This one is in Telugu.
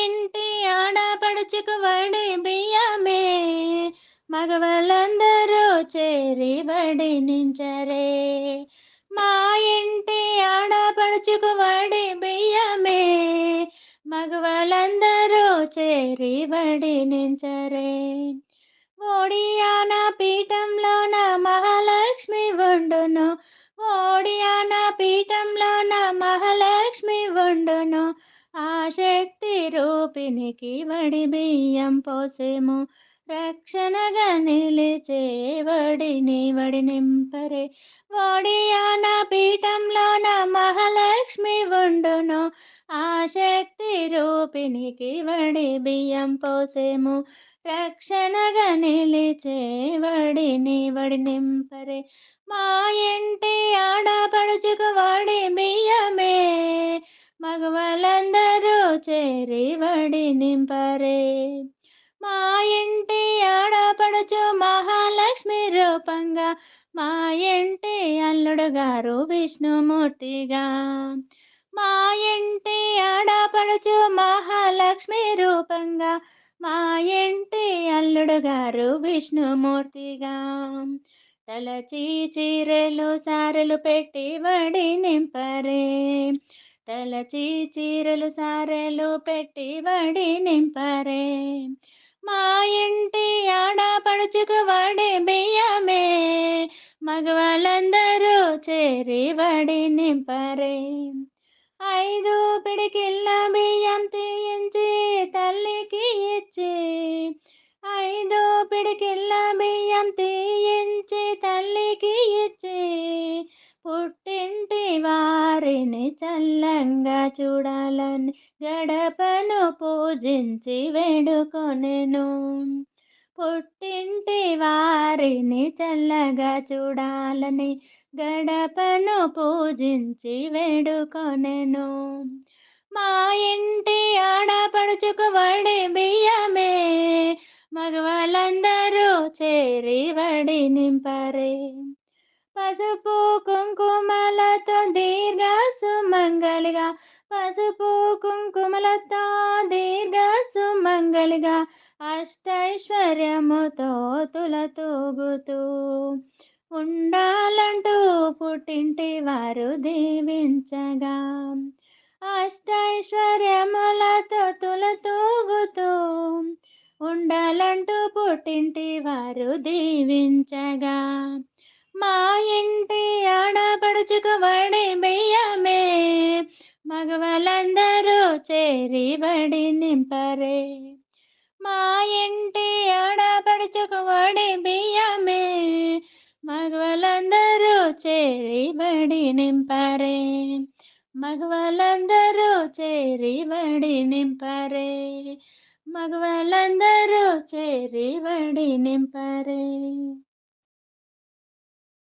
ఇంటి ఆడపడుచుకు వడి బియ్యమే మగవాళ్ళందరూ చేరి వడినించరే. మా ఇంటి ఆడపడుచుకు వడి బియ్యమే మగవాళ్ళందరూ చేరి వడినించరే. ఓడియాన పీఠంలోన మహాలక్ష్మి వండును, ఓడియాన పీఠంలోన మహాలక్ష్మి వండును. ఆ శక్తి రూపినికి వడి బియ్యం పోసేము, రక్షణగా నిలిచే వడి నింపరే. ఓడియాన పీఠంలోన మహాలక్ష్మి వండును, ఆ శక్తి రూపినికి వడి బియ్యం పోసేము, రక్షణగా నిలిచే వడి నింపరే. మా ఇంటి ఆడపడుచుకు వడి బియ్యమే మగవాళ్ళందరూ చేరి వడి నింపరే. మా ఇంటి ఆడపడుచు మహాలక్ష్మి రూపంగా, మా ఇంటి అల్లుడు గారు విష్ణుమూర్తిగా. మా ఇంటి ఆడపడుచు మహాలక్ష్మి రూపంగా, మా ఇంటి అల్లుడు గారు విష్ణుమూర్తిగా. తలచి చీరలు సారెలు పెట్టి వడి నింపరే, తలచి చీరలు సారెలు పెట్టి వడి నింపరే. మా ఇంటి ఆడపడుచుకు వడి బియ్యమే మగవాళ్ళందరూ చేరి వడి నింపరే. 5 పిడికిళ్ళ బియ్యం తీయించి తల్లికి ఇచ్చి, 5 పిడికిళ్ళ బియ్యం తీయించి తల్లికి ఇచ్చి, పుట్టింటి వారిని చల్లంగా చూడాలని గడపను పూజించి వేడుకొనెను. పుట్టింటి వారిని చల్లగా చూడాలని గడపను పూజించి వేడుకొనెను. మా ఇంటి ఆడపడుచుకు వడి బియ్యమే మగవాళ్ళందరూ చేరి వడి నింపరే. పసుపు కుంకుమలతో దీర్ఘ సుమంగళిగా, పసుపు కుంకుమలతో దీర్ఘ సుమంగళిగా, అష్టైశ్వర్యముతో తులతూగుతూ ఉండాలంటూ పుట్టింటి వారు దీవించగా, అష్టైశ్వర్యములతో తులతూగుతూ ఉండాలంటూ పుట్టింటి వారు దీవించగా. మా ఇంటి ఆడపడుచుకు వడి బియ్యమే మగవాళ్ళందరూ చేరి వడి నింపరే. మా ఇంటి ఆడపడుచుకు వడి బియ్యమే మగవాళ్ళందరూ చేరి వడి నింపరే. మగవాళ్ళందరూ చేరి వడి నింపరే. మగవాళ్ళందరూ చేరి వడి నింపరే.